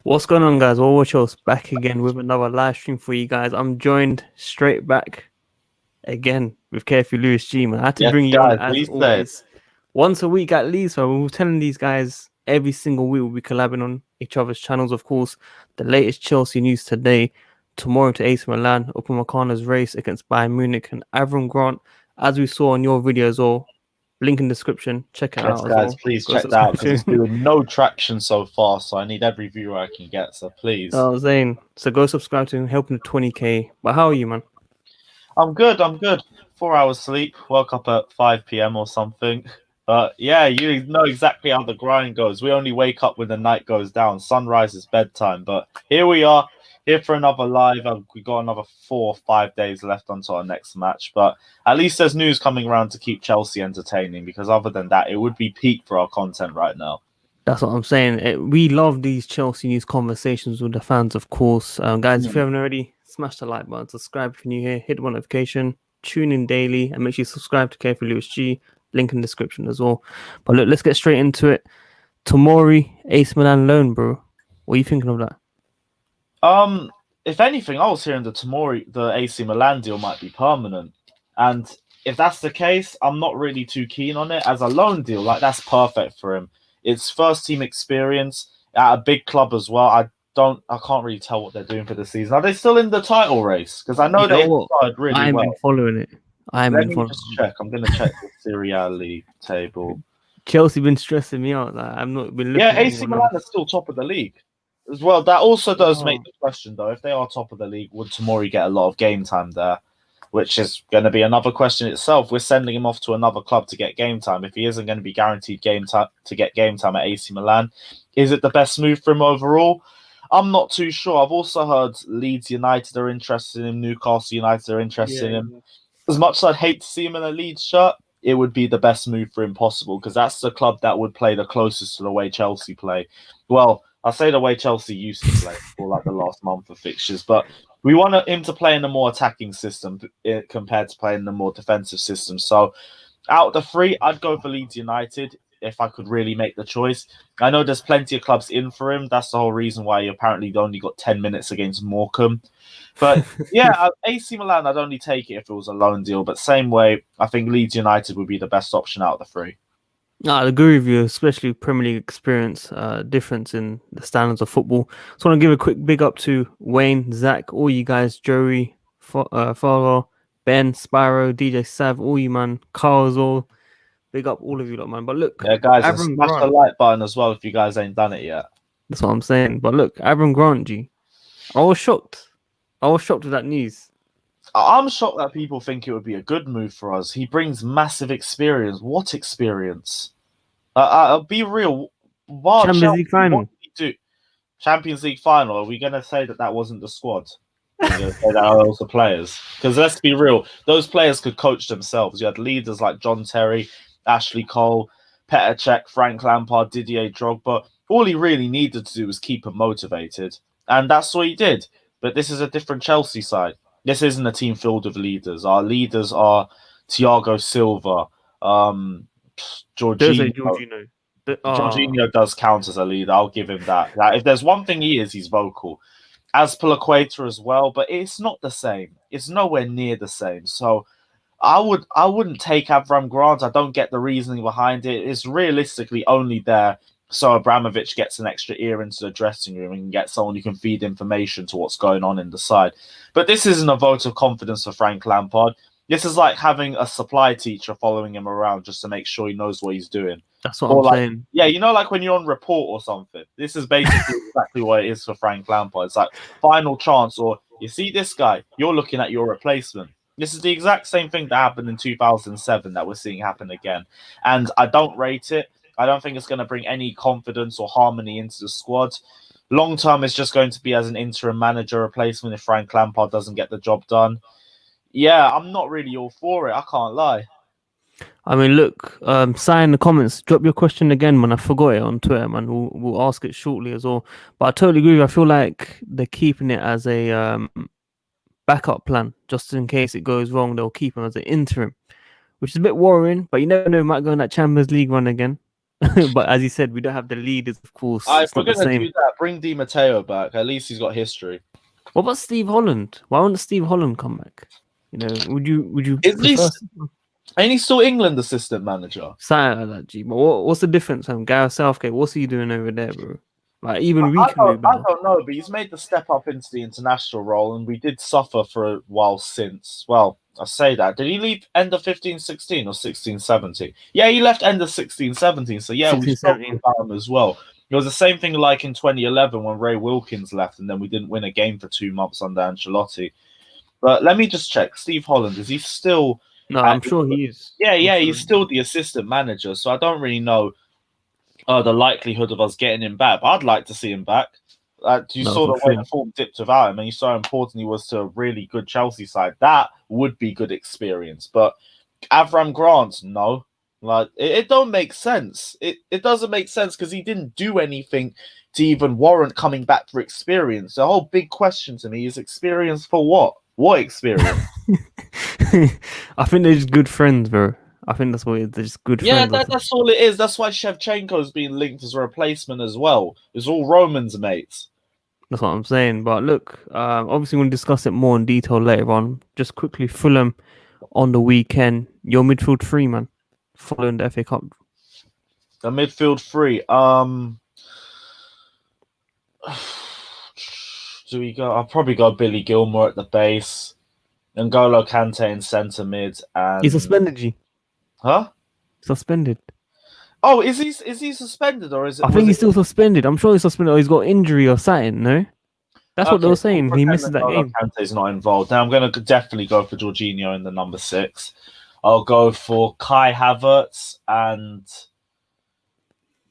What's going on, guys? Well, watch us back again with another live stream for you guys. I'm joined straight back again with Carefree Lewis G, man. I had to Yes, bring you on guys, as please say. always. Once a week at least, so we're telling these guys every single week we'll be collabing on each other's channels, of course. The latest Chelsea news today, tomorrow to AC Milan, Upamecano's race against Bayern Munich, and Avram Grant, as we saw in your video as well. Link in description. Check it Yes, out as guys, well. please Go check that out because subscribe it's to- doing no traction so far. So I need every viewer I can get. So please. I was saying, so go subscribe to him, help him to 20k. But how are you, man? I'm good. 4 hours sleep. Woke up at 5 p.m. or something. But yeah, you know exactly how the grind goes. We only wake up when the night goes down. Sunrise is bedtime. But here we are, here for another live. We got another 4 or 5 days left until our next match. But at least there's news coming around to keep Chelsea entertaining. Because other than that, it would be peak for our content right now. That's what I'm saying. We love these Chelsea news conversations with the fans, of course. Guys, if you haven't already, smash the like button, subscribe if you're new here, hit the notification, tune in daily, and make sure you subscribe to Carefree Lewis G. Link in the description as well. But look, let's get straight into it. Tomori, AC Milan loan, bro. What are you thinking of that? If anything, I was hearing the AC Milan deal might be permanent. And if that's the case, I'm not really too keen on it. As a loan deal, like that's perfect for him. It's first team experience at a big club as well. I can't really tell what they're doing for the season. Are they still in the title race? Because I know they started really I well. been following it. Let me just check. I'm gonna check the Serie A league table. Chelsea been stressing me out. Like, I've not been looking. Yeah, AC Milan are still top of the league as well. That also does make the question, though. If they are top of the league, would Tomori get a lot of game time there? Which is going to be another question itself. We're sending him off to another club to get game time. If he isn't going to be guaranteed game time to get game time at AC Milan, is it the best move for him overall? I'm not too sure. I've also heard Leeds United are interested in him. Newcastle United are interested in him. As much as I'd hate to see him in a Leeds shirt, it would be the best move for him possible because that's the club that would play the closest to the way Chelsea play. Well, I say the way Chelsea used to play for like the last month of fixtures, but we want him to play in a more attacking system compared to playing in a more defensive system. So out of the three, I'd go for Leeds United if I could really make the choice. I know there's plenty of clubs in for him. That's the whole reason why he apparently only got 10 minutes against Morecambe. But yeah, AC Milan, I'd only take it if it was a loan deal. But same way, I think Leeds United would be the best option out of the three. I agree with you, especially Premier League experience, difference in the standards of football. So I want to give a quick big up to Wayne, Zach, all you guys, Joey, Farrell, Ben, Spyro, DJ Sav, all you, man, Carl as well. Big up all of you lot, man. But look, yeah, guys, and smash the like button as well if you guys ain't done it yet. That's what I'm saying. But look, Avram Grant, G, I was shocked. I was shocked with that news. I'm shocked that people think it would be a good move for us. He brings massive experience. What experience? I'll be real. Champions League final. Champions League final. Are we going to say that wasn't the squad? Are we going to say that are those the players? Because let's be real. Those players could coach themselves. You had leaders like John Terry, Ashley Cole, Petr Cech, Frank Lampard, Didier Drogba. All he really needed to do was keep them motivated. And that's what he did. But this is a different Chelsea side. This isn't a team filled with leaders. Our leaders are Thiago Silva, Jorginho. Jorginho does count as a leader. I'll give him that. If there's one thing he is, he's vocal. Azpilicueta as well, but it's not the same. It's nowhere near the same. So I wouldn't take Avram Grant. I don't get the reasoning behind it. It's realistically only there so Abramovich gets an extra ear into the dressing room and can get someone who can feed information to what's going on in the side. But this isn't a vote of confidence for Frank Lampard. This is like having a supply teacher following him around just to make sure he knows what he's doing. That's what I'm saying. Yeah, you know, like when you're on report or something. This is basically exactly what it is for Frank Lampard. It's like final chance, or you see this guy, you're looking at your replacement. This is the exact same thing that happened in 2007 that we're seeing happen again. And I don't rate it. I don't think it's going to bring any confidence or harmony into the squad. Long term, it's just going to be as an interim manager replacement if Frank Lampard doesn't get the job done. Yeah, I'm not really all for it. I can't lie. I mean, look, Sai in the comments, drop your question again, man. I forgot it on Twitter, man. We'll ask it shortly as well. But I totally agree. I feel like they're keeping it as a backup plan, just in case it goes wrong. They'll keep him as an interim, which is a bit worrying. But you never know, he might go in that Champions League run again. But as you said, we don't have the leaders, of course. If we're going to do that, bring Di Matteo back. At least he's got history. What about Steve Holland? Why wouldn't Steve Holland come back? You know, would you At prefer least, and he's still England assistant manager. something like that, G? But what's the difference from Gareth Southgate? What's he doing over there, bro? Like even we can do I better. don't know, but he's made the step up into the international role, and we did suffer for a while since. Well, I say that. Did he leave end of 15-16 or 16-17? Yeah, he left end of 16-17. So yeah, we spoke about him as well. It was the same thing like in 2011 when Ray Wilkins left, and then we didn't win a game for 2 months under Ancelotti. But let me just check. Steve Holland, is he still? No, I'm sure he is. Yeah, he's still the assistant manager. So I don't really know the likelihood of us getting him back. But I'd like to see him back. You saw the way the form dipped without him, and you saw how important he was to a really good Chelsea side. That would be good experience. But Avram Grant, no. Like it don't make sense. It doesn't make sense because he didn't do anything to even warrant coming back for experience. The whole big question to me is experience for what? What experience? I think they're just good friends, bro. I think that's what it is. They're just good friends. Yeah, that's all it is. That's why Shevchenko's being linked as a replacement as well. It's all Romans, mates. That's what I'm saying. But look, obviously we'll discuss it more in detail later on. Just quickly, Fulham on the weekend. Your midfield three, man, following the FA Cup. The midfield three. Do we go? I'll probably go Billy Gilmore at the base, N'Golo Kante in centre mid, and He's suspended, G. Huh? Suspended. Oh, is he suspended or is it? I think he's still suspended. I'm sure he's suspended or he's got injury or something. No, that's what they were saying. He misses that game. Kante's not involved. Now I'm going to definitely go for Jorginho in the number 6. I'll go for Kai Havertz, and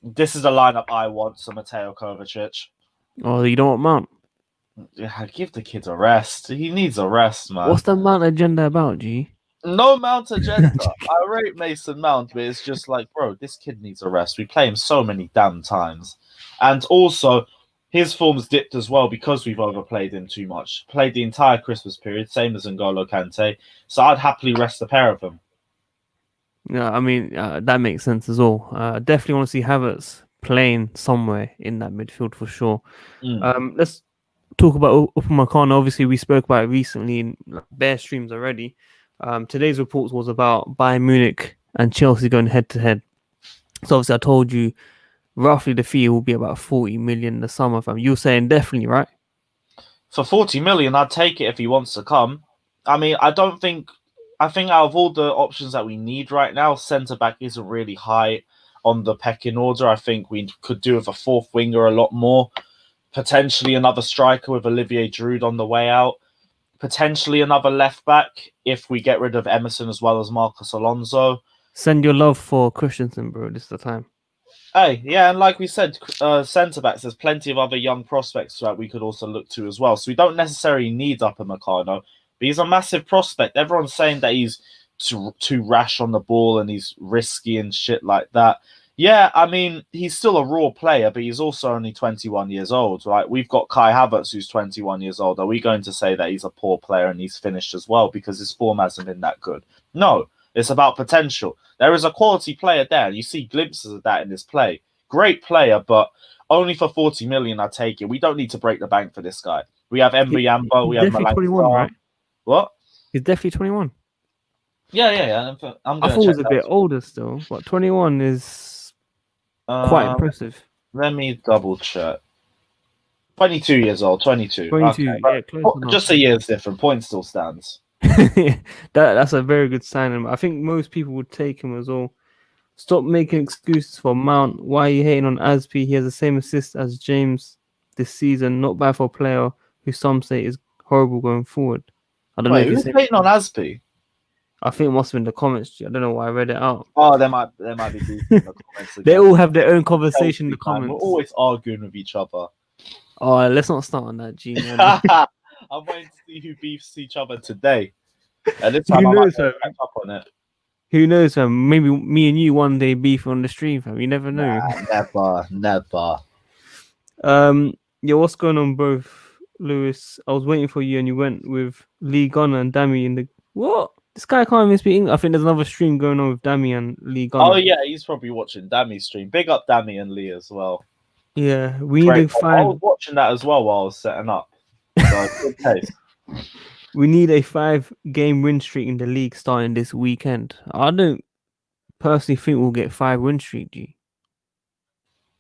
this is the lineup I want. So Mateo Kovacic. Oh, you don't want Mount? Yeah, give the kid a rest. He needs a rest, man. What's the Mount agenda about, G? No Mount agenda. I rate Mason Mount, but it's just like, bro, this kid needs a rest. We play him so many damn times. And also, his form's dipped as well because we've overplayed him too much. Played the entire Christmas period, same as N'Golo Kante. So I'd happily rest the pair of them. Yeah, I mean, that makes sense as well. Definitely want to see Havertz playing somewhere in that midfield for sure. Let's talk about Upamecano. Obviously, we spoke about it recently in bare streams already. Today's report was about Bayern Munich and Chelsea going head to head. So obviously I told you roughly the fee will be about 40 million the summer. You're saying definitely, right? For 40 million, I'd take it if he wants to come. I mean, I think out of all the options that we need right now, centre-back isn't really high on the pecking order. I think we could do with a fourth winger a lot more. Potentially another striker with Olivier Giroud on the way out. Potentially another left back if we get rid of Emerson as well as Marcos Alonso. Send your love for Christensen, bro. This is the time. Hey, yeah, and like we said, centre backs. There's plenty of other young prospects that we could also look to as well. So we don't necessarily need Upamecano, but he's a massive prospect. Everyone's saying that he's too rash on the ball and he's risky and shit like that. Yeah, I mean, he's still a raw player, but he's also only 21 years old. Right? We've got Kai Havertz, who's 21 years old. Are we going to say that he's a poor player and he's finished as well because his form hasn't been that good? No, it's about potential. There is a quality player there. You see glimpses of that in his play. Great player, but only for 40 million, I take it. We don't need to break the bank for this guy. We have Mbuyamba, we have Milan. 21, right? What? He's definitely 21. Yeah. I thought he was a bit older still, but 21 is quite impressive. Let me double check. 22 years old, 22. 22, okay, yeah, close enough. Just a year's different. Point still stands. That's a very good sign. I think most people would take him as well. Stop making excuses for Mount. Why are you hating on Aspi? He has the same assist as James this season. Not bad for a player who some say is horrible going forward. I don't know if who's hating on Aspi? I think it must have been the comments. I don't know why I read it out. Oh, there might be in the comments. They all have their own conversation in the comments. We're always arguing with each other. Oh, let's not start on that, G. I'm waiting to see who beefs each other today. And this time I might catch up on it. Who knows, fam? Maybe me and you one day beef on the stream, fam. You never know. Never. Yeah, what's going on, both, Lewis? I was waiting for you, and you went with Lee Gunner and Dammy in the what? This guy can't even speak English. I think there's another stream going on with Dammy and Lee Gunner. Oh yeah, he's probably watching Dammy's stream. Big up Dammy and Lee as well. Yeah, we need Great. a I five. was watching that as well while I was setting up. So good taste. We need a 5-game win streak in the league starting this weekend. I don't personally think we'll get 5 win streak. G.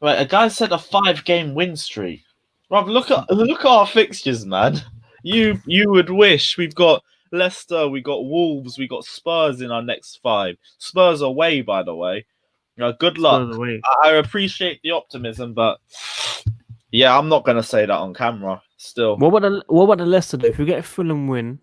Right, a guy said a 5-game win streak. Rob, look at our fixtures, man. You would wish we've got Leicester, we got Wolves, we got Spurs in our next 5. Spurs away, by the way. Good luck. Spurs away. I appreciate the optimism, but yeah, I'm not gonna say that on camera. Still, What about the Leicester though? If you get a Fulham win,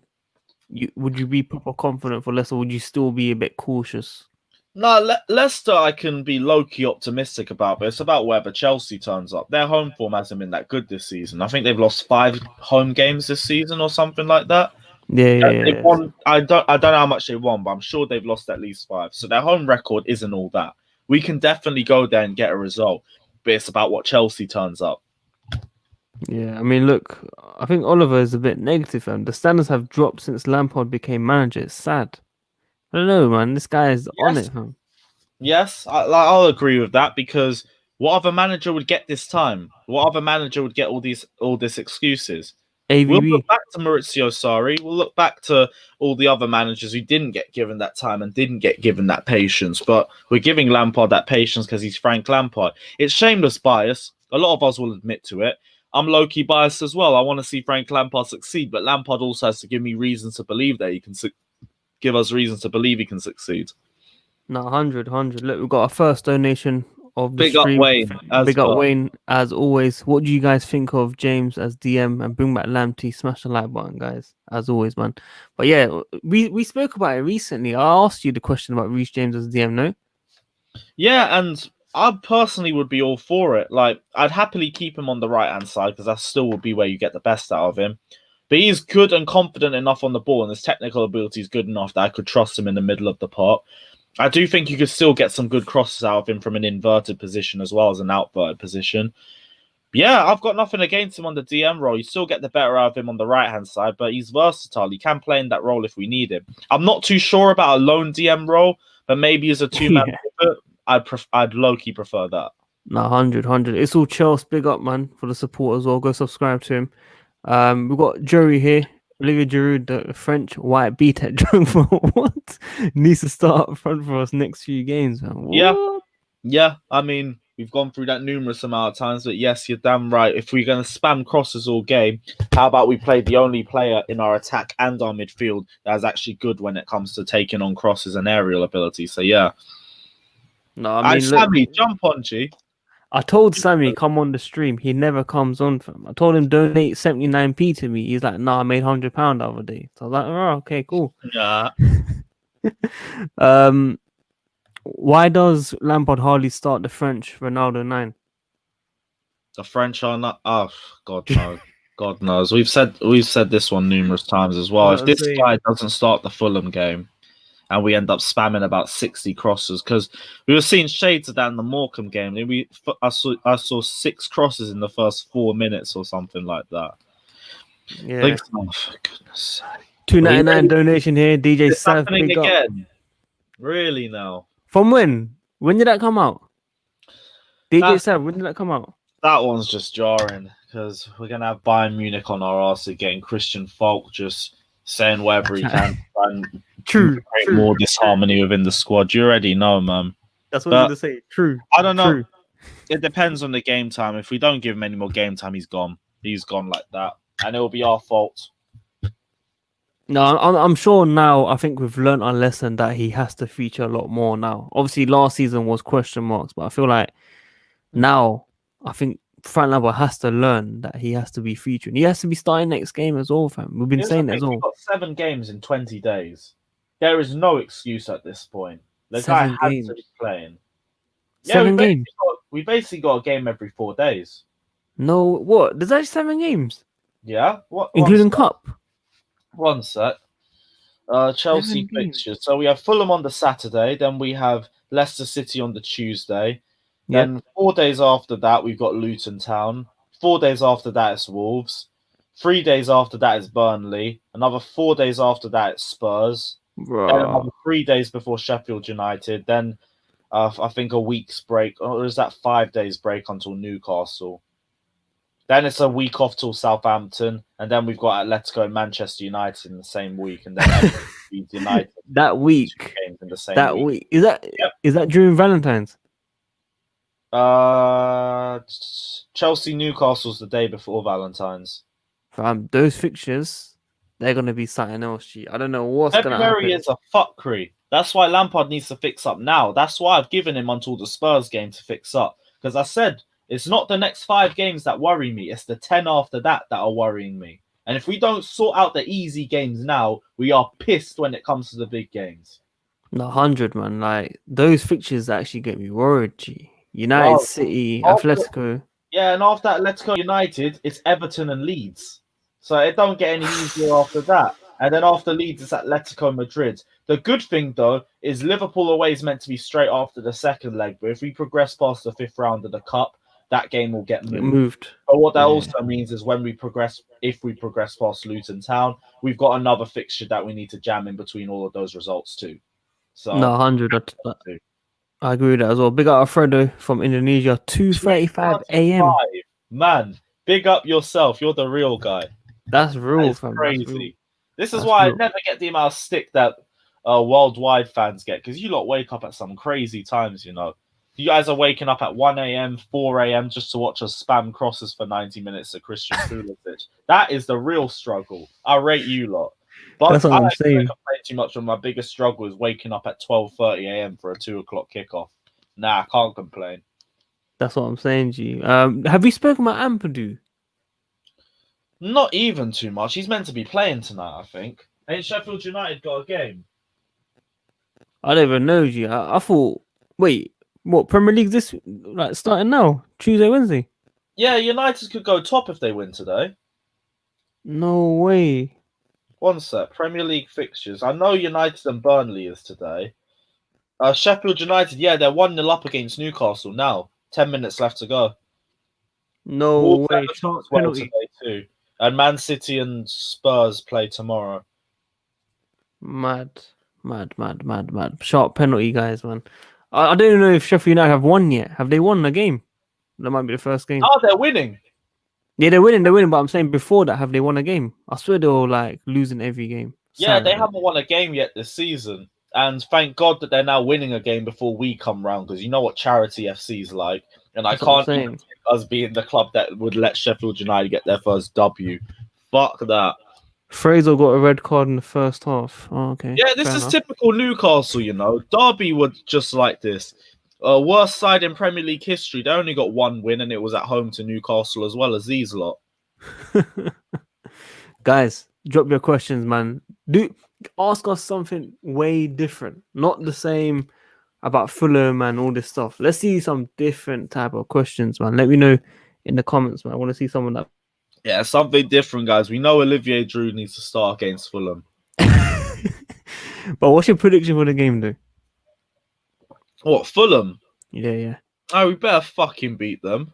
would you be proper confident for Leicester? Or would you still be a bit cautious? no, Leicester I can be low-key optimistic about, but it's about whether Chelsea turns up. Their home form hasn't been that good this season. I think they've lost 5 home games this season or something like that. They've Yeah. won. I don't know how much they won, but I'm sure they've lost at least 5. So their home record isn't all that. We can definitely go there and get a result, but it's about what Chelsea turns up. Yeah, I mean, look, I think Oliver is a bit negative, and the standards have dropped since Lampard became manager. It's sad. I don't know, man. This guy is on it, man. Yes, I'll agree with that because what other manager would get this time? What other manager would get all this excuses? We'll AVB. look back to Maurizio Sarri. We'll look back to all the other managers who didn't get given that time and didn't get given that patience. But we're giving Lampard that patience because he's Frank Lampard. It's shameless bias. A lot of us will admit to it. I'm low-key biased as well. I want to see Frank Lampard succeed, but Lampard also has to give me reasons to believe that he can give us reasons to believe he can succeed. No, 100. Look, we've got our first donation of the Big up stream. Wayne. Big up Wayne, as always. What do you guys think of James as DM and bring back Lamptey? Smash the like button, guys. As always, man. But yeah, we spoke about it recently. I asked you the question about Reece James as DM, no? Yeah, and I personally would be all for it. Like, I'd happily keep him on the right-hand side because that still would be where you get the best out of him. But he's good and confident enough on the ball, and his technical ability is good enough that I could trust him in the middle of the park. I do think you could still get some good crosses out of him from an inverted position as well as an outverted position. Yeah, I've got nothing against him on the DM role. You still get the better out of him on the right-hand side, but he's versatile. He can play in that role if we need him. I'm not too sure about a lone DM role, but maybe as a two-man pivot, I'd low-key prefer that. No, 100. It's all Chelsea. Big up, man, for the support as well. Go subscribe to him. We've got Joey here. Olivier Giroud, the French white BTEC drunk for what? Needs to start up front for us next few games, man. What? Yeah. I mean, we've gone through that numerous amount of times, but yes, you're damn right. If we're going to spam crosses all game, how about we play the only player in our attack and our midfield that is actually good when it comes to taking on crosses and aerial ability? So yeah. No, I mean, Sammy, jump on, G. I told Sammy come on the stream. He never comes on. I told him donate 79p to me. He's like, nah, I made £100 the other day. So I was like, oh, okay, cool. Yeah. Why does Lampard hardly start the French Ronaldo 9? The French are not. Oh, God no. God knows. We've said this one numerous times as well. If this guy doesn't start the Fulham game, and we end up spamming about 60 crosses, because we were seeing shades of that in the Morecambe game. I saw 6 crosses in the first 4 minutes or something like that. Yeah. Oh, for goodness sake. $2.99 donation here. DJ It's Sav, happening big again. Up. Really now? From when? When did that come out? DJ Sav, when did that come out? That one's just jarring because we're gonna have Bayern Munich on our arse again. Christian Falk just saying whatever he can and create more disharmony within the squad. You already know, man. That's what I'm gonna say. True. I don't know. True. It depends on the game time. If we don't give him any more game time, he's gone. He's gone like that, and it will be our fault. No, I'm sure now. I think we've learned our lesson that he has to feature a lot more now. Obviously, last season was question marks, but I feel like now I think Frank Lampard has to learn that he has to be featuring. He has to be starting next game as well, fam. We've been saying that as well. We've got 7 games in 20 days. There is no excuse at this point. The guy has to be playing. 7 games. We basically got a game every 4 days. No, what? There's actually 7 games. Yeah, what? Including Cup. One sec. Chelsea fixtures. So we have Fulham on the Saturday, then we have Leicester City on the Tuesday. Then 4 days after that, we've got Luton Town. 4 days after that, it's Wolves. 3 days after that, it's Burnley. Another 4 days after that, it's Spurs. Then another 3 days before Sheffield United. Then I think a week's break, or is that 5 days break until Newcastle? Then it's a week off till Southampton, and then we've got Atletico and Manchester United in the same week, and then Everton beat United That week. 2 games in the same That week. week. Is Yep. that during Valentine's? Chelsea Newcastle's the day before Valentine's. Those fixtures, they're gonna be something else. G. I don't know what's gonna February happen. is a fuckery. That's why Lampard needs to fix up now. That's why I've given him until the Spurs game to fix up. Because I said it's not the next 5 games that worry me. It's the 10 after that are worrying me. And if we don't sort out the easy games now, we are pissed when it comes to the big games. No, 100, man. Like those fixtures actually get me worried. G. United, Well, City, after- Atletico. Yeah, and after Atletico United, it's Everton and Leeds. So it don't get any easier after that. And then after Leeds, it's Atletico Madrid. The good thing, though, is Liverpool away is meant to be straight after the second leg. But if we progress past the 5th round of the Cup, that game will get moved. But what that also means is if we progress past Luton Town, we've got another fixture that we need to jam in between all of those results too. So No, 100. I agree with that as well. Big up Alfredo from Indonesia. 2:35 a.m. Man, big up yourself. You're the real guy. That's real, That's fam. crazy. That's real. This is That's why real. I never get the amount of stick that worldwide fans get, because you lot wake up at some crazy times, you know. You guys are waking up at 1 a.m., 4 a.m. just to watch us spam crosses for 90 minutes to Christian Pulisic. That is the real struggle. I rate you lot. But That's what I I'm don't saying. complain too much. My biggest struggle is waking up at 12:30 a.m. for a 2 o'clock kickoff. Nah, I can't complain. That's what I'm saying, G. Have you spoken about Ampadu? Not even too much. He's meant to be playing tonight, I think. Ain't Sheffield United got a game? I don't even know, G. I thought, wait, what, Premier League this, like, starting now? Tuesday, Wednesday? Yeah, United could go top if they win today. No way. One sec. Premier League fixtures. I know United and Burnley is today. Sheffield United, yeah, they're 1-0 up against Newcastle now. 10 minutes left to go. No Wolves way. Everton Sharp as well penalty. today too. And Man City and Spurs play tomorrow. Mad. Sharp penalty, guys, man. I don't even know if Sheffield United have won yet. Have they won a game? That might be the first game. Oh, they're winning. Yeah, they're winning. But I'm saying before that, have they won a game? I swear they were like losing every game. Yeah, they Saturday. haven't won a game yet this season. And thank God that they're now winning a game before we come round, because you know what Charity FC's like. And That's I what I'm can't even saying. think us being the club that would let Sheffield United get their first W. Fuck that. Fraser got a red card in the first half. Oh, okay. Yeah, this Fair is enough. typical Newcastle, you know. Derby were just like this. Worst side in Premier League history. They only got 1 win, and it was at home to Newcastle as well as these lot. Guys, drop your questions, man. Ask us something way different, not the same about Fulham and all this stuff. Let's see some different type of questions, man. Let me know in the comments, man. I want to see someone that. Yeah, something different, guys. We know Olivier Giroud needs to start against Fulham. But what's your prediction for the game, though? What, Fulham? Yeah. Oh, we better fucking beat them.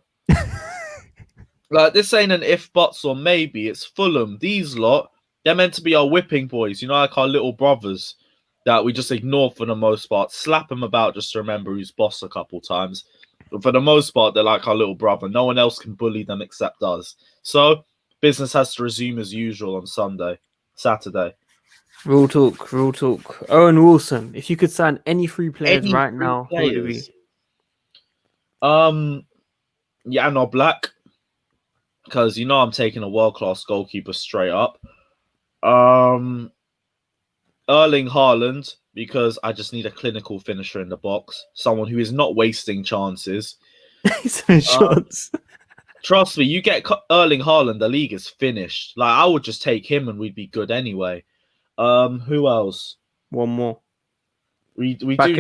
Like, this ain't an if, buts, or maybe. It's Fulham. These lot, they're meant to be our whipping boys, you know, like our little brothers that we just ignore for the most part. Slap them about just to remember who's boss a couple times. But for the most part, they're like our little brother. No one else can bully them except us. So, business has to resume as usual on Saturday. Real talk. Owen Wilson, if you could sign any free players Any right free now, who would it be? Yeah, no Black. Because you know I'm taking a world-class goalkeeper straight up. Erling Haaland, because I just need a clinical finisher in the box. Someone who is not wasting chances. Shots. Trust me, you get Erling Haaland, the league is finished. Like, I would just take him and we'd be good anyway. Who else? One more. We do need... Back.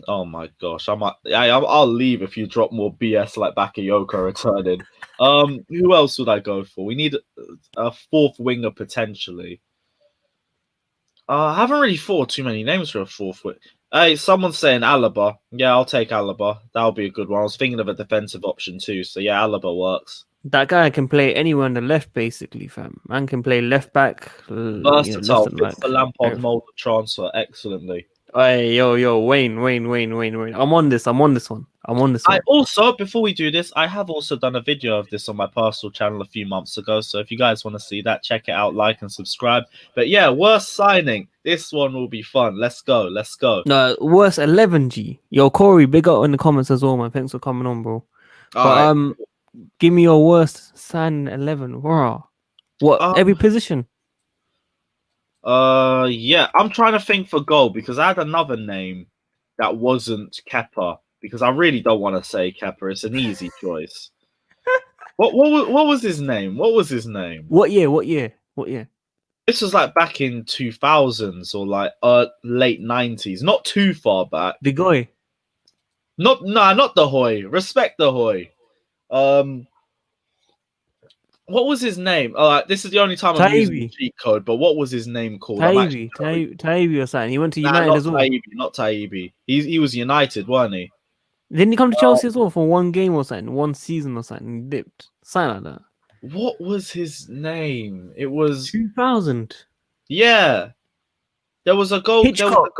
Oh my gosh, I'll leave if you drop more BS like Bakayoko returning. Who else would I go for? We need a 4th winger potentially. I haven't really thought too many names for a 4th winger. Hey, someone's saying Alaba. Yeah, I'll take Alaba. That'll be a good one. I was thinking of a defensive option too, so yeah, Alaba works. That guy can play anywhere on the left, basically, fam. Man can play left back. Versatile, left and fits the Lampard everything. mold of transfer excellently. Hey, yo, Wayne. I'm on this one. I also, before we do this, I have also done a video of this on my personal channel a few months ago. So if you guys want to see that, check it out, like and subscribe. But yeah, worst signing. This one will be fun. Let's go. No, worst 11G. Yo, Corey, big up in the comments as well, man. Thanks for coming on, bro. All But right. give me your worst signing 11. Wow. What? Every position. Yeah, I'm trying to think for goal because I had another name that wasn't Kepa because I really don't want to say Kepa. It's an easy choice. What was his name? What was his name? What year? This was like back in 2000s or like late 90s, not too far back. The guy. Not the Hoy. Respect the Hoy. What was his name? This is the only time I'm using the cheat code. But what was his name called? Taibbi or something. He went to United as well. Not Taibbi. He was United, weren't he? Didn't he come to Chelsea as well for one game or something, one season or something? He dipped, something like that. What was his name? It was 2000. Yeah, there was a goal. Hitchcock.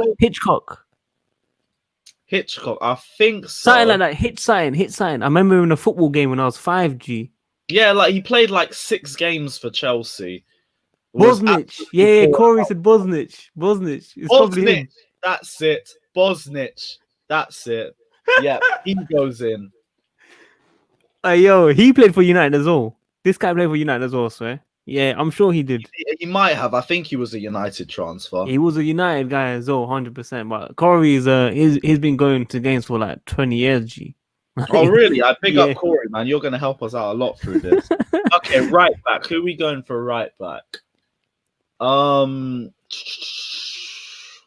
I think so. Something like that. Hit sign. I remember him in a football game when I was 5G. Yeah, like he played like 6 games for Chelsea. Bosnich. Yeah, Corey said Bosnich. It's probably him. That's it. Bosnich. That's it. Yeah, he goes in. Yo, he played for United as well. This guy played for United as well, I swear. Yeah, I'm sure he did. He might have. I think he was a United transfer. He was a United guy as well, 100%. But Corey is he's been going to games for like 20 years, G. Oh, really? I pick up Corey, man. You're going to help us out a lot through this. Okay, right back. Who are we going for right back?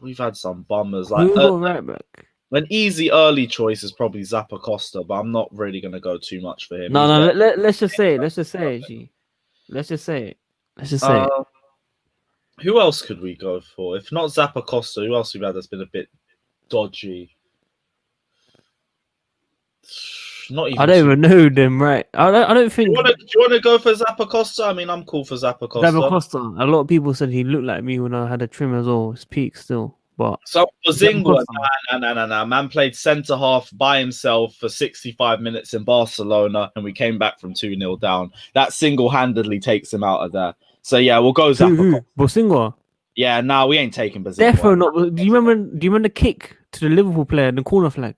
We've had some bummers. Like right back. An easy early choice is probably Zappacosta, but I'm not really going to go too much for him. No. Let's just say it, G. Let's just say it. Who else could we go for? If not Zappacosta, who else we've had that's been a bit dodgy? Not even. I don't even know them, right? I don't think. Do you want to go for Zappacosta? I mean, I'm cool for Zappacosta. A lot of people said he looked like me when I had a trim as well. His peak still, but so Zingua, nah. Man played centre half by himself for 65 minutes in Barcelona, and we came back from 2-0 down. That single-handedly takes him out of there. So yeah, we'll go Zappacosta. Bosingwa? Yeah, we ain't taking Bosingwa. Definitely not. Do you remember the kick to the Liverpool player in the corner flag?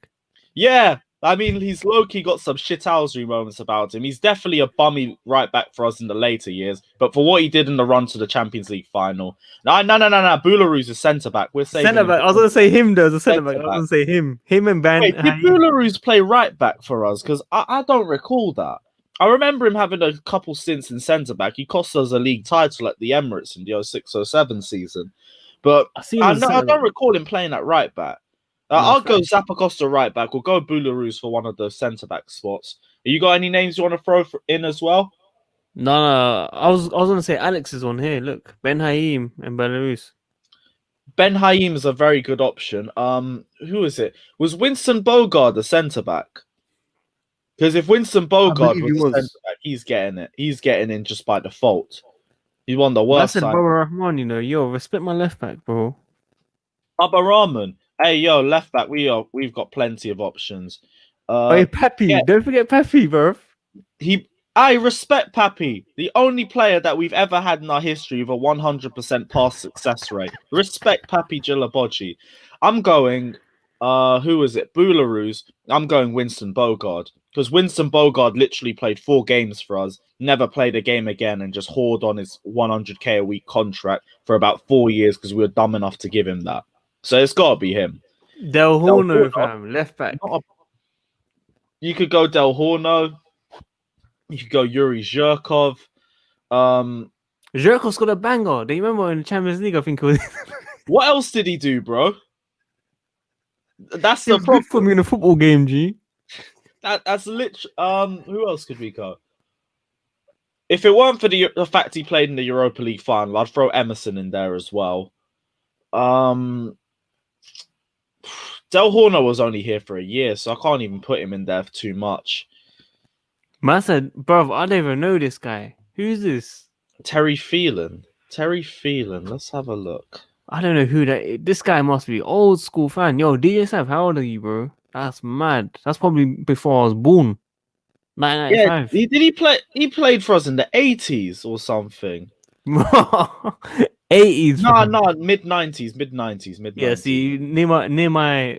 Yeah. I mean, he's low-key got some shithousery moments about him. He's definitely a bummy right back for us in the later years. But for what he did in the run to the Champions League final... No. Boularoos is centre-back. We're saying centre-back. I was going to say him, though, as a centre-back. I was going to say him. Him and Ban... Wait, did Boularoos play right back for us? Because I don't recall that. I remember him having a couple stints in centre-back. He cost us a league title at the Emirates in the 06-07 season. But I don't recall him playing at right back. I'll go Zappacosta right back. We'll go Boularoos for one of the centre-back spots. You got any names you want to throw in as well? No. I was going to say Alex is on here. Look, Ben Haim and Boularoos. Ben Haim is a very good option. Who is it? Was Winston Bogard the centre-back? Because if Winston Bogard was the centre-back, he's getting it. He's getting in just by default. He's one of the worst. That's Baba Rahman, Yo, respect my left back, bro. Baba Rahman. Hey, yo, left back. We've got plenty of options. Pappy. Yeah. Don't forget Pappy, bro. I respect Pappy. The only player that we've ever had in our history with a 100% pass success rate. Respect Pappy Djilabodji. I'm going, who is it? Boularoos. I'm going Winston Bogard. Because Winston Bogard literally played 4 games for us, never played a game again, and just hoarded on his 100k a week contract for about 4 years because we were dumb enough to give him that. So it's got to be him. Del Horno, fam, left back. You could go Del Horno. You could go Yuri Zhirkov. Zhirkov's got a banger. Do you remember in the Champions League? I think it was. What else did he do, bro? That's the problem for me in a football game, G. That's literally. Who else could we go? If it weren't for the fact he played in the Europa League final, I'd throw Emerson in there as well. Del Horno was only here for a year, so I can't even put him in there for too much. Man said, bro, I don't even know this guy. Who's this? Terry Phelan. Let's have a look. I don't know who that. This guy must be old school fan. Yo, DSF, how old are you, bro? That's mad. That's probably before I was born. Yeah, 1995. did he play? He played for us in the 80s or something. 80s, No, fam. no, mid 90s. Yeah, see, near my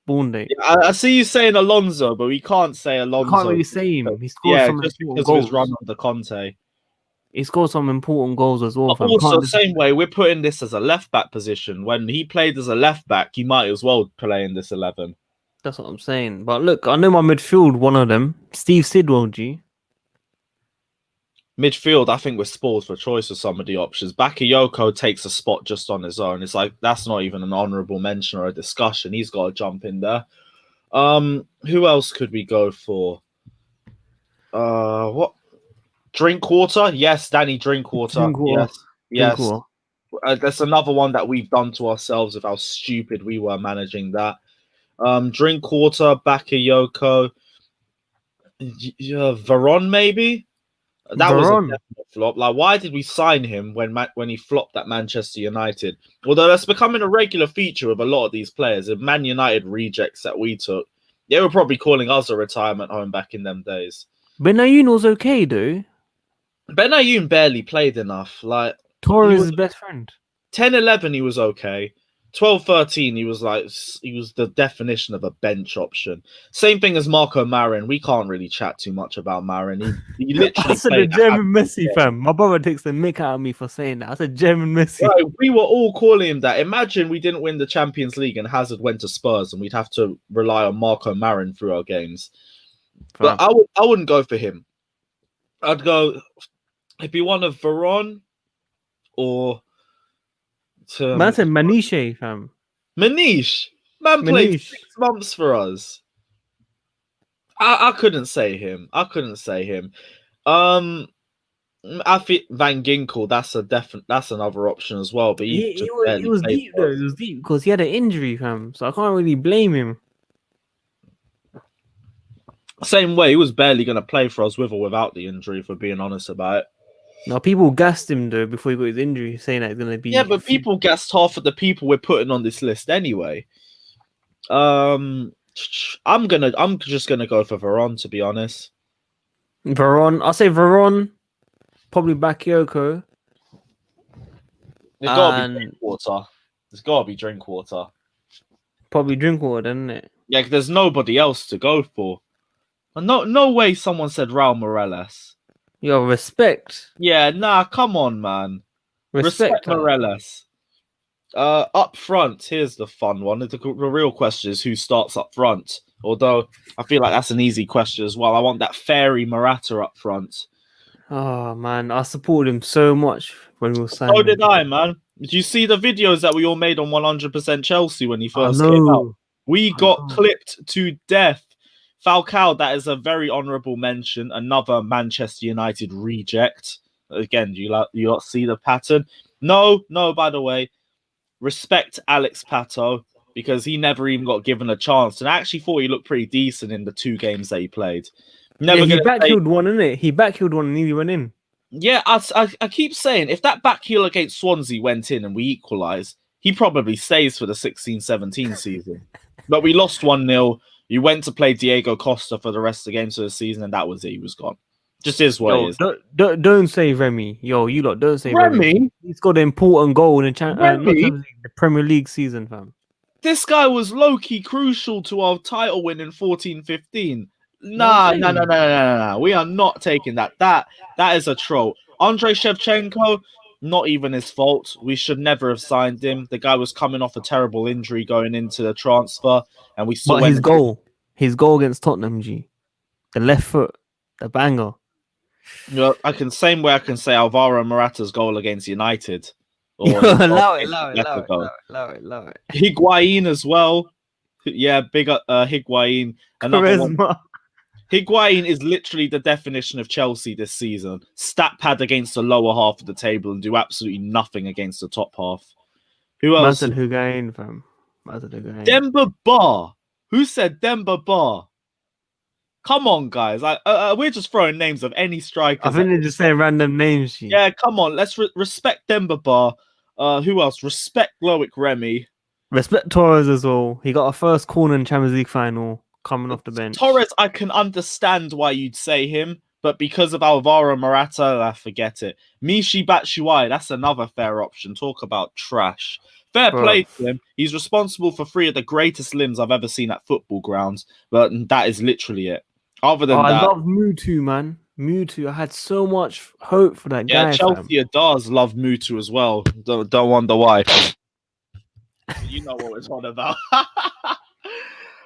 born date. Yeah, I see you saying Alonso, but we can't say You can't Alonso. really say him. He scored Yeah, some just important because of his run goals. under Conte. He scored some important goals as well, But fam. also, Can't just. same way, we're putting this as a left back position. When he played as a left back, he might as well play in this 11. That's what I'm saying. But look, I know my midfield, one of them, Steve Sidwell, G. Midfield, I think we're spoiled for choice with some of the options. Bakayoko takes a spot just on his own. It's like that's not even an honourable mention or a discussion. He's got to jump in there. Who else could we go for? What? Drinkwater? Yes, Danny Drinkwater. Drinkwater. Yes. Drinkwater. That's another one that we've done to ourselves with how stupid we were managing that. Drinkwater, Bakayoko, Veron maybe. That was a Veron. definite flop. Like, why did we sign him when he flopped at Manchester United? Although that's becoming a regular feature with a lot of these players. The Man United rejects that we took, they were probably calling us a retirement home back in them days. Benayoun was okay, though. Benayoun barely played enough. Like, Torres' best friend. 10-11, he was okay. 12-13, he was the definition of a bench option. Same thing as Marco Marin. We can't really chat too much about Marin. He literally I said played the German Messi, fam. My brother takes the mick out of me for saying that. I said German Messi. Right, we were all calling him that. Imagine we didn't win the Champions League and Hazard went to Spurs and we'd have to rely on Marco Marin through our games. Fam. But I wouldn't go for him. I'd go it'd be one of Veron or Man, I said Maniche, fam. Manish. Man played 6 months for us. I couldn't say him. I think Van Ginkel. That's another option as well. But It was deep though. It was deep because he had an injury, fam. So I can't really blame him. Same way, he was barely going to play for us with or without the injury. For being honest about it. Now people gassed him though before he got his injury, saying that it's going to be. Yeah, but people gassed half of the people we're putting on this list anyway. I'm just gonna go for Veron, to be honest. Veron, I'll say Veron, probably Bakayoko. There's gotta be Drinkwater. There's gotta be Drinkwater. Probably Drinkwater, isn't it? Yeah, there's nobody else to go for. No way someone said Raul Morales. Yo, respect. Yeah, nah, come on, man. Respect Morales. Up front, here's the fun one. The real question is who starts up front. Although I feel like that's an easy question as well. I want that fairy Morata up front. Oh man, I supported him so much when we were signing. So did I, man. Did you see the videos that we all made on 100% Chelsea when he first came out? We got clipped to death. Falcao, that is a very honourable mention. Another Manchester United reject. Again, do you not see the pattern? No, by the way. Respect Alex Pato because he never even got given a chance. And I actually thought he looked pretty decent in the 2 games that he played. He backheeled one, innit? He backheeled one and nearly went in. Yeah, I keep saying, if that backheel against Swansea went in and we equalise, he probably stays for the 16-17 season. But we lost 1-0. You went to play Diego Costa for the rest of the games of the season, and that was it. He was gone. Just is what it is. Don't say Remy. Yo, you lot, don't say Remy. He's got an important goal in the Premier League season, fam. This guy was low-key crucial to our title win in 14-15. Nah. We are not taking that. That is a troll. Andrei Shevchenko, not even his fault. We should never have signed him. The guy was coming off a terrible injury going into the transfer, and we still. But his goal against Tottenham, G, the left foot, the banger. Yeah, I can say Alvaro Morata's goal against United. Allow it. Higuain as well. Yeah, big up Higuain. Higuain is literally the definition of Chelsea this season. Stat pad against the lower half of the table and do absolutely nothing against the top half. Who else? Higuain, fam. Demba Ba. Who said Demba Ba? Come on, guys. We're just throwing names of any strikers. I think they're just saying random names. Yeah, come on. Let's respect Demba Ba. Who else? Respect Loic Remy. Respect Torres as well. He got a first corner in Champions League final coming off the bench. Torres, I can understand why you'd say him, but because of Alvaro Morata, I forget it. Mishi Batshuayi, that's another fair option. Talk about trash. Fair play to him. He's responsible for 3 of the greatest limbs I've ever seen at football grounds, but that is literally it. Other than that, I love Mutu, man. Mutu, I had so much hope for that guy. Yeah, Chelsea does love Mutu as well. Don't wonder why. You know what it's on about.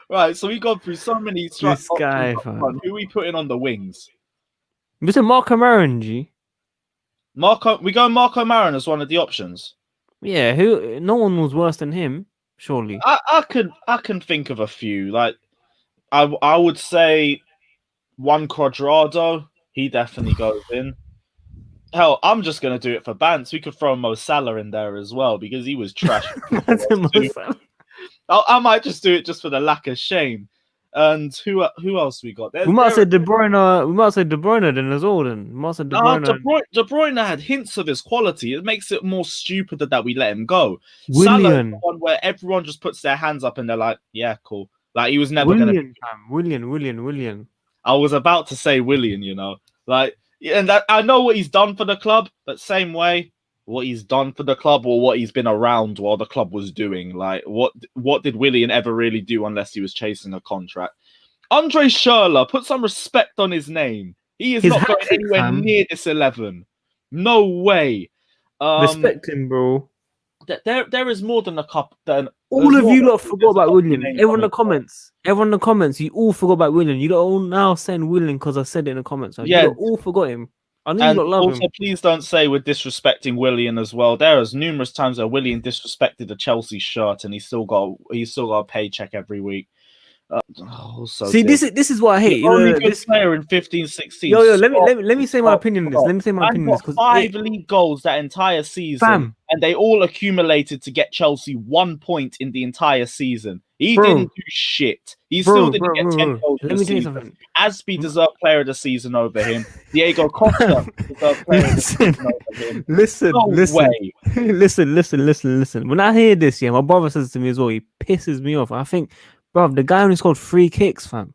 Right, so we gone through so many This guy, fam. Who we putting on the wings? Mr. Marco Maron, G. We go Marco Maron as one of the options. Yeah, who? No one was worse than him, surely. I can think of a few. Like I would say Juan Cuadrado. He definitely goes in. Hell, I'm just gonna do it for Bants. We could throw Mo Salah in there as well because he was trash. I might just do it just for the lack of shame. And who else we got? We might say De Bruyne. We might say De Bruyne then as well. Then we might say De Bruyne. De Bruyne had hints of his quality. It makes it more stupid that we let him go. Willian, Salah's one where everyone just puts their hands up and they're like, "Yeah, cool." Like he was never going to. Willian. I was about to say Willian, you know, like, and that, I know what he's done for the club, but same way, what he's done for the club or what he's been around while the club was doing. Like, what did Willian ever really do unless he was chasing a contract? Andre Schürrle, put some respect on his name. He is not going anywhere near this 11. No way. Respect him, bro. There is more than a couple. All of you lot forgot about Willian. Everyone in the comments, you all forgot about Willian. You lot all now saying Willian because I said it in the comments. Like, you all forgot him. I know you lot love him. Please don't say we're disrespecting Willian as well. There is numerous times where Willian disrespected the Chelsea shirt, and he's still got a paycheck every week. See, this is what I hate. The only good player in 15-16. Yo, let me say my opinion on this. Let me say my opinion on this because 5 league goals that entire season, and they all accumulated to get Chelsea 1 point in the entire season. He didn't do shit. He still didn't get 10 goals. Let me tell you something. Aspi deserved player of the season over him. Diego Costa deserved player of the season over him. Listen. When I hear this, my brother says to me as well, he pisses me off. I think, bro, the guy only scored 3 kicks, fam.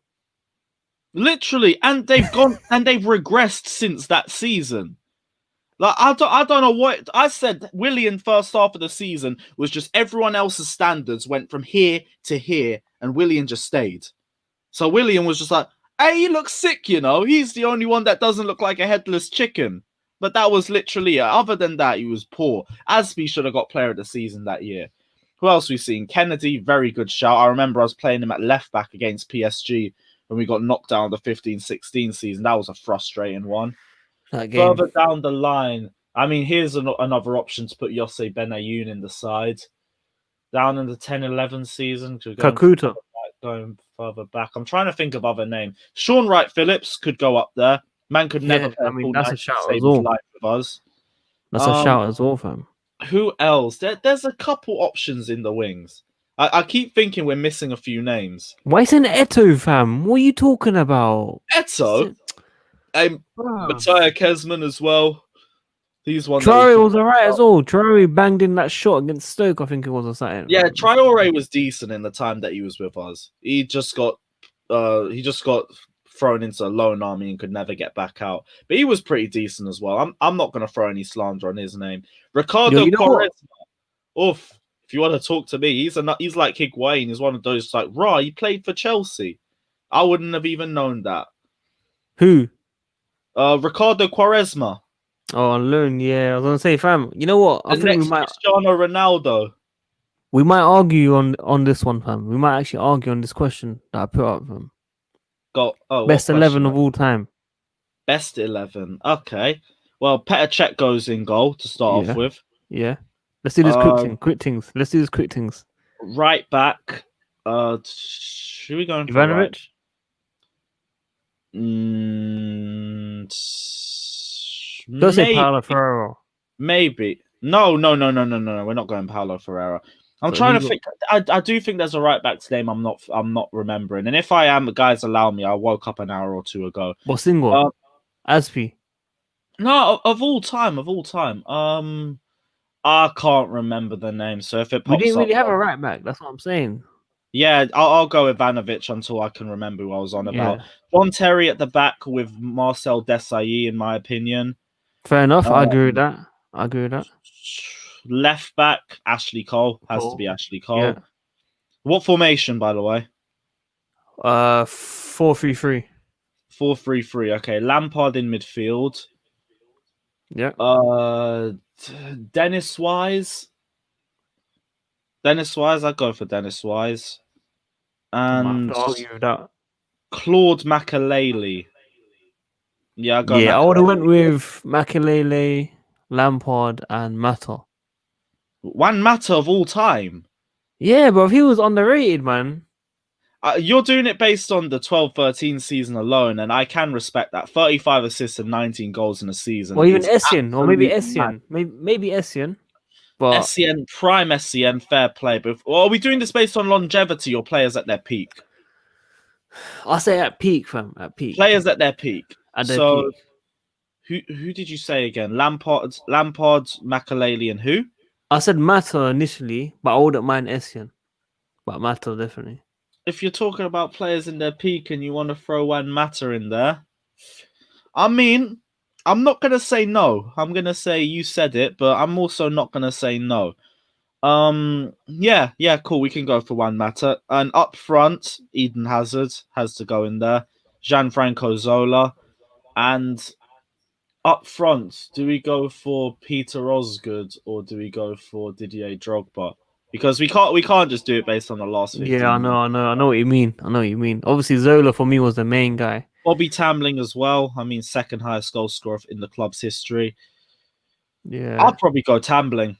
Literally, and they've regressed since that season. Like I don't know what I said. Willian first half of the season was just everyone else's standards went from here to here, and Willian just stayed. So Willian was just like, "Hey, he looks sick, you know. He's the only one that doesn't look like a headless chicken." But that was literally it. Other than that, he was poor. Aspi should have got player of the season that year. Who else we seen? Kennedy, very good shout. I remember I was playing him at left back against PSG when we got knocked down the 15-16 season. That was a frustrating one. Further down the line, I mean, here's another option to put Yossi Benayoun in the side. Down in the 10-11 season. Kakuta. Going further back. I'm trying to think of other names. Sean Wright-Phillips could go up there. Man could never play that's a shout as well. That's a shout as well, fam. Who else? There's a couple options in the wings. I keep thinking we're missing a few names. Why isn't Eto'o, fam? What are you talking about? Eto'o? Mattia Kesman as well. These ones. Traore was alright as well. Traore banged in that shot against Stoke, I think it was, or something. Yeah, Traore was decent in the time that he was with us. He just got thrown into a loan army and could never get back out. But he was pretty decent as well. I'm not going to throw any slander on his name. Ricardo Quaresma. Oof. If you want to talk to me, he's like Higuain. He's one of those like, he played for Chelsea. I wouldn't have even known that. Who? Ricardo Quaresma. Oh, on loan, yeah. I was gonna say, fam. You know what? I think we might Cristiano Ronaldo. We might argue on this one, fam. We might actually argue on this question that I put up, fam. Best 11 of all time. Best 11. Okay. Well, Petr Cech goes in goal to start off with. Yeah. Let's do this quick things. Let's do this quick things. Right back. Should we go in Ivanovic? Don't say Paulo Ferreira. Maybe. No. We're not going Paulo Ferreira. I'm trying to think. I do think there's a right back's name I'm not remembering. And if I am, guys, allow me. I woke up an hour or two ago. Bosingo. Aspi. No, of all time. I can't remember the name. So if it We pops didn't up, really have a right back. That's what I'm saying. yeah, I'll go Ivanovic until I can remember who I was on about. Yeah, John Terry at the back with Marcel Desailly, in my opinion. fair enough. I agree with Um, that. I agree with that. Left back, Ashley Cole. Has to be Cool. Ashley Yeah. Cole. What formation, by the way? 4-3-3. 4-3-3. Okay, Lampard in midfield. Yeah. Uh, Dennis Wise. Dennis Wise. I'd go for Dennis Wise. I might have to And argue with that. Claude Makaleli. Yeah, I'll go Yeah, I would have went Makaleli. with Makelele, Lampard, and Mata. One matter of all time. Yeah, but he was underrated, man. You're doing it based on the 12-13 season alone, and I can respect that. 35 assists and 19 goals in a season Or even is Essien, or maybe absolutely mad. Essien. Maybe Essien. But SCN, prime SCN, fair play. But are we doing this based on longevity or players at their peak? I say at peak, fam. At peak. Players at their peak. At their So peak. who did you say again? Lampard, Makaleli, and who? I said Mata initially, but I wouldn't mind Essien. But Mata definitely. If you're talking about players in their peak and you want to throw one matter in there, I mean, I'm not gonna say no. I'm gonna say you said it, but I'm also not gonna say no. Yeah, cool. We can go for one matter. And up front, Eden Hazard has to go in there. Gianfranco Zola, and up front, do we go for Peter Osgood or do we go for Didier Drogba? Because we can't just do it based on the last Yeah, 15 minutes. I know what you mean. I know what you mean. Obviously, Zola for me was the main guy. Bobby Tambling as well. I mean, second highest goal scorer in the club's history. Yeah. I'd probably go Tambling.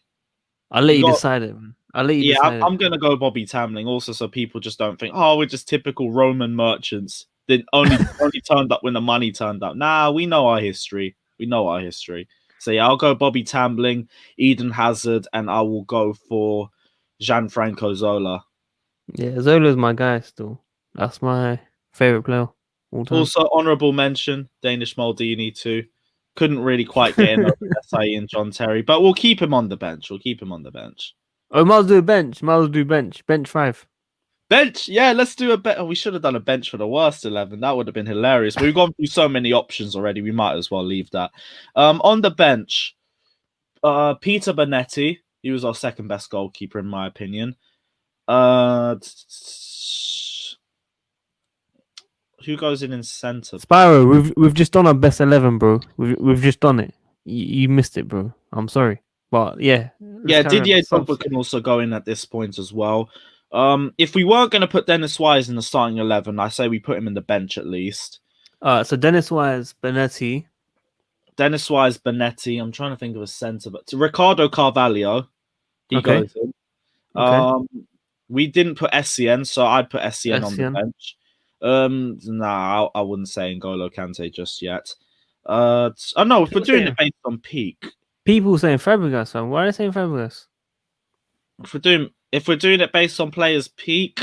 I'll let You you got decide it, man. I'll let you Yeah, decide it. I'm gonna go Bobby Tambling also, so people just don't think, oh, we're just typical Roman merchants. They only turned up when the money turned up. Nah, we know our history. We know our history. So yeah, I'll go Bobby Tambling, Eden Hazard, and I will go for Gianfranco Zola. Yeah, Zola's my guy still. That's my favorite player all time. Also, honourable mention, Danish Maldini too. Couldn't really quite get in over SIE and John Terry, but we'll keep him on the bench. We'll keep him on the bench. Oh, might as well do a bench. Might as well do bench. Bench 5. Bench, yeah, let's do a bet. Oh, we should have done a bench for the worst 11. That would have been hilarious. But we've gone through so many options already. We might as well leave that. On the bench, Peter Bonetti. He was our second best goalkeeper, in my opinion. Who goes in centre? Spyro, we've just done our best 11, bro. We've just done it. You missed it, bro. I'm sorry, but yeah. Yeah, Didier Subs. Drogba can also go in at this point as well. If we weren't going to put Dennis Wise in the starting 11, I say we put him in the bench at least. So Dennis Wise, Benetti. Dennis Wise, Bonetti. I'm trying to think of a centre, but Ricardo Carvalho, he Okay. goes in. Okay. We didn't put SCN, so I'd put SCN on the Essien. bench. Nah, I wouldn't say N'Golo Kante just yet. Oh no, if we're doing it based on peak, People saying Fabregas, man. Why are they saying Fabregas? if we're doing it based on players' peak,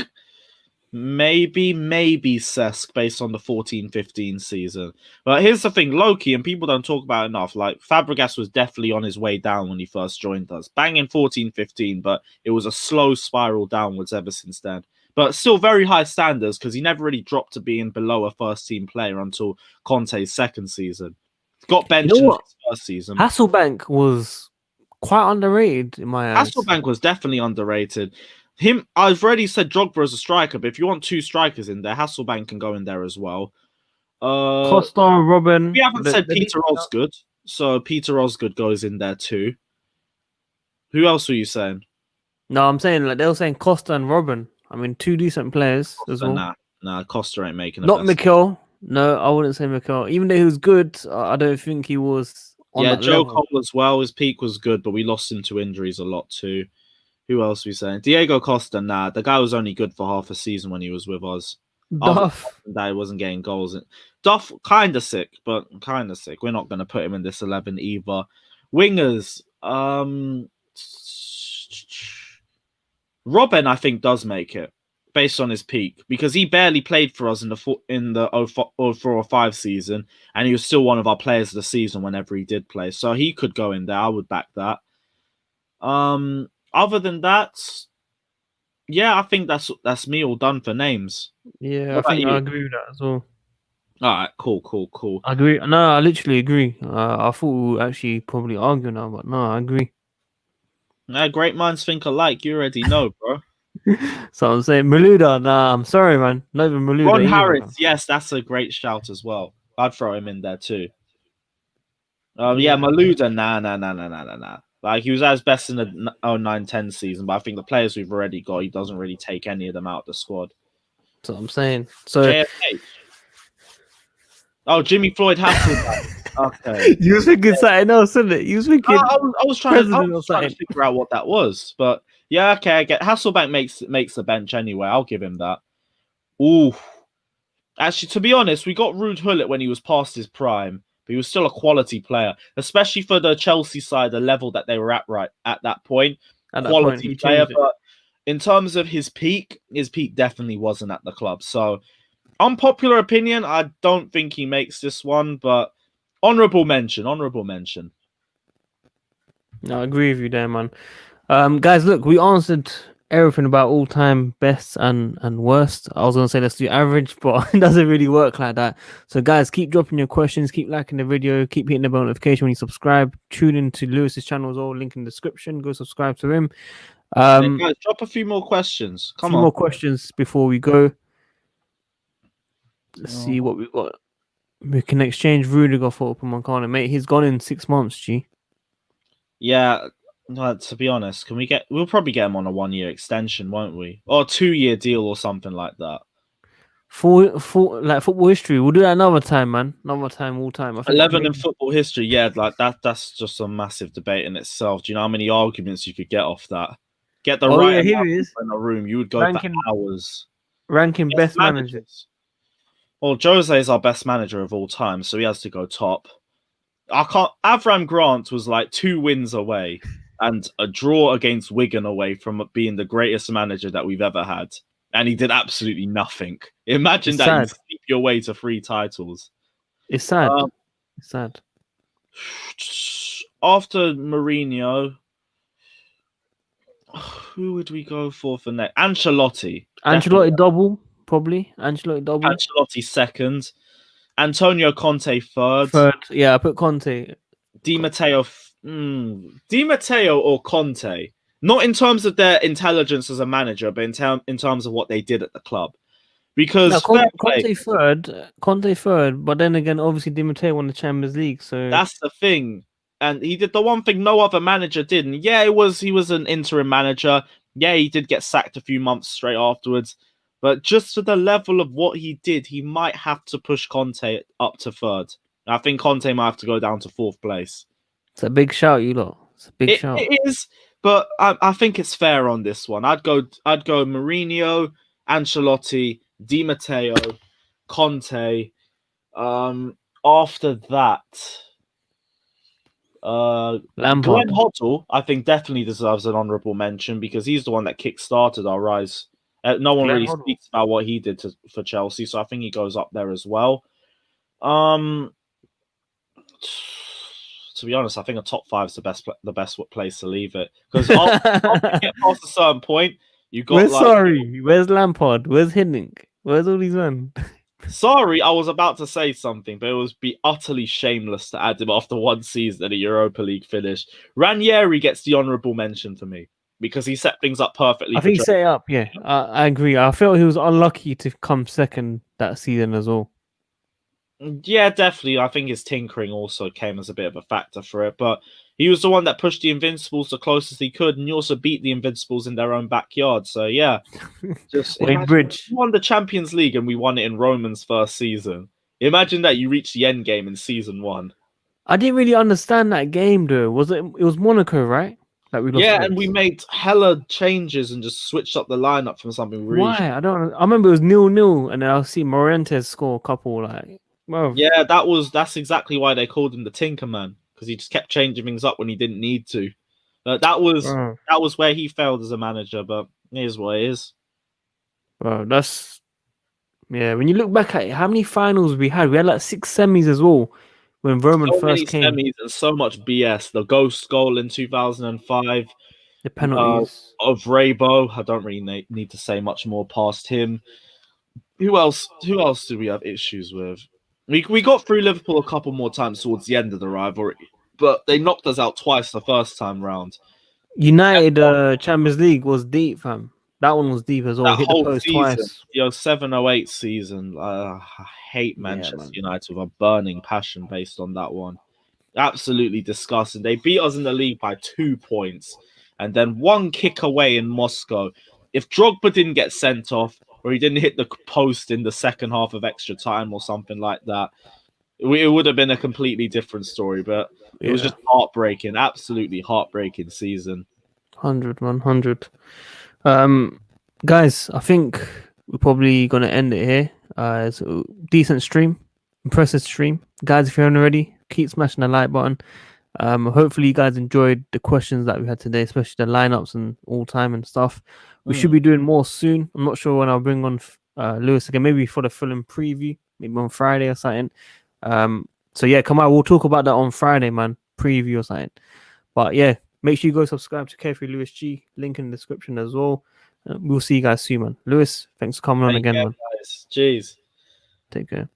maybe Cesc based on the 14-15 season. But here's the thing, Loki, and people don't talk about it enough. Like Fabregas was definitely on his way down when he first joined us, banging 14-15, but it was a slow spiral downwards ever since then. But still very high standards because he never really dropped to being below a first team player until Conte's second season. Got benched in his first season. Hasselbank was quite underrated in my eyes. Hasselbank was definitely underrated. I've already said Drogba as a striker, but if you want two strikers in there, Hasselbank can go in there as well. Costa, Robin. We haven't said Peter Osgood, so Peter Osgood goes in there too. Who else were you saying? No, I'm saying like they were saying Costa and Robin. I mean, two decent players as well. Nah, Costa ain't making. Not Mikel. No, I wouldn't say Mikel. Even though he was good, I don't think he was on that Joe level. Cole as well. His peak was good, but we lost him to injuries a lot too. Who else are we saying? Diego Costa, nah. The guy was only good for half a season when he was with us. Duff. That wasn't getting goals. Duff, kind of sick, but kind of sick. We're not going to put him in this 11 either. Wingers, Robin, I think, does make it based on his peak because he barely played for us in the 04-05 season, and he was still one of our players of the season whenever he did play. So he could go in there. I would back that. Other than that, yeah, I think that's me all done for names. Yeah, What I about think I you? agree with that as well. All right, cool. I agree. No, I literally agree. I thought we would actually probably argue now, but no, I agree. Great minds think alike. You already know, bro. So I'm saying Maluda. Nah, I'm sorry, man. Not even Maluda Ron either, Harris, man. yes, that's a great shout as well. I'd throw him in there too. Yeah, Yeah, Maluda, nah. Like he was at his best in the 09-10 season, but I think the players we've already got, he doesn't really take any of them out of the squad. that's what I'm saying. So JFH. Oh, Jimmy Floyd Hasselback. Okay. you was thinking something else, isn't it? You was thinking I was trying president or to something. figure out what that was, but yeah, okay, I get Hasselbank makes the bench anyway. I'll give him that. Ooh, actually, to be honest, we got Ruud Gullit when he was past his prime, but he was still a quality player, especially for the Chelsea side, the level that they were at right at that point. At that point, Quality he player, changed it. but in terms of his peak definitely wasn't at the club. So, unpopular opinion, I don't think he makes this one, but honorable mention. No, I agree with you there, man. Guys, look, we answered everything about all-time best and worst. I was gonna say let's do average, but it doesn't really work like that. So, guys, keep dropping your questions, keep liking the video, keep hitting the bell notification when you subscribe. Tune in to Lewis's channel as well. Link in the description. Go subscribe to him. Hey, guys, drop a few more questions. A Come few on. more questions before we go. Let's see what we've got. We can exchange Rudiger for Upamecano, mate. He's gone in 6 months, G. Yeah, to be honest, we'll probably get him on a 1-year extension, won't we? Or a 2-year deal or something like that. For like football history, we'll do that another time, man. Another time, all time. I think 11 in maybe football history, yeah, like that's just a massive debate in itself. Do you know how many arguments you could get off that? Get the oh right yeah, amount here of he is. people in a room, you would go Ranking for hours. ranking Best best managers. Well, Jose is our best manager of all time, so he has to go top. Avram Grant was like 2 wins away and a draw against Wigan away from being the greatest manager that we've ever had. And he did absolutely nothing. Imagine It's that you sad. sleep your way to 3 titles. It's sad. Um, It's sad. After Mourinho, who would we go for next? Ancelotti. Ancelotti double, probably. Ancelotti double. Ancelotti second. Antonio Conte third. Third. Yeah, I put Conte. Di Matteo or Conte. Not in terms of their intelligence as a manager, but in terms of what they did at the club. Because No, Conte third. Conte third. But then again, obviously Di Matteo won the Champions League, so that's the thing. And he did the one thing no other manager did. And yeah, he was an interim manager. Yeah, he did get sacked a few months straight afterwards. But just for the level of what he did, he might have to push Conte up to third. I think Conte might have to go down to 4th place. it's a big shout, you lot. It's a big shout. It is, but I think it's fair on this one. I'd go Mourinho, Ancelotti, Di Matteo, Conte. After that, Lampard. Glenn Hoddle, I think definitely deserves an honourable mention because he's the one that kick-started our rise. No one really speaks about what he did for Chelsea, so I think he goes up there as well. To be honest, I think a top 5 is the best place to leave it because after you get past a certain point, you got Where's Lampard? Where's Hiddink? Where's all these men? Sorry, I was about to say something, but it would be utterly shameless to add him after 1 season at a Europa League finish. Ranieri gets the honourable mention for me because he set things up perfectly. I think he set it up, yeah. I agree. I felt he was unlucky to come second that season as well. Yeah, definitely. I think his tinkering also came as a bit of a factor for it, but he was the one that pushed the Invincibles the closest he could, and he also beat the Invincibles in their own backyard. So yeah, just Bridge won the Champions League and we won it in Roman's first season. Imagine that you reached the end game in season 1. I didn't really understand that game though. It was Monaco, right? That we lost. Yeah, and we made hella changes and just switched up the lineup from something really. Why? I remember it was 0-0, and then I'll see Morientes score a couple like. Well, yeah, that's exactly why they called him the Tinker Man because he just kept changing things up when he didn't need to. That was where he failed as a manager, but it is what it is. Bro, when you look back at it, how many finals we had like 6 semis as well when Roman first came. Semis and so much BS. The ghost goal in 2005, The penalties. Of Raybo, I don't really need to say much more past him. Who else? Who else do we have issues with? We got through Liverpool a couple more times towards the end of the rivalry, but they knocked us out twice the first time round. United Champions League was deep, fam. That one was deep as well. That Hit the whole post season, twice. 7-08 season. I hate Yeah, Manchester man. United with a burning passion based on that one. Absolutely disgusting. They beat us in the league by 2 points, and then one kick away in Moscow. If Drogba didn't get sent off, or he didn't hit the post in the second half of extra time or something like that, it would have been a completely different story. But it was just heartbreaking, absolutely heartbreaking season. 100, 100. Guys, I think we're probably gonna end it here. It's a decent stream, impressive stream. Guys, if you haven't already, keep smashing the like button. Hopefully you guys enjoyed the questions that we had today, especially the lineups and all time and stuff. We should be doing more soon. I'm not sure when I'll bring on Lewis again, maybe for the Fulham preview, maybe on Friday or something. So yeah, come on, we'll talk about that on Friday, man. Preview or something. But yeah, make sure you go subscribe to Carefree Lewis G. Link in the description as well. We'll see you guys soon, man. Lewis, thanks for coming on again, man. Guys. Jeez. Take care.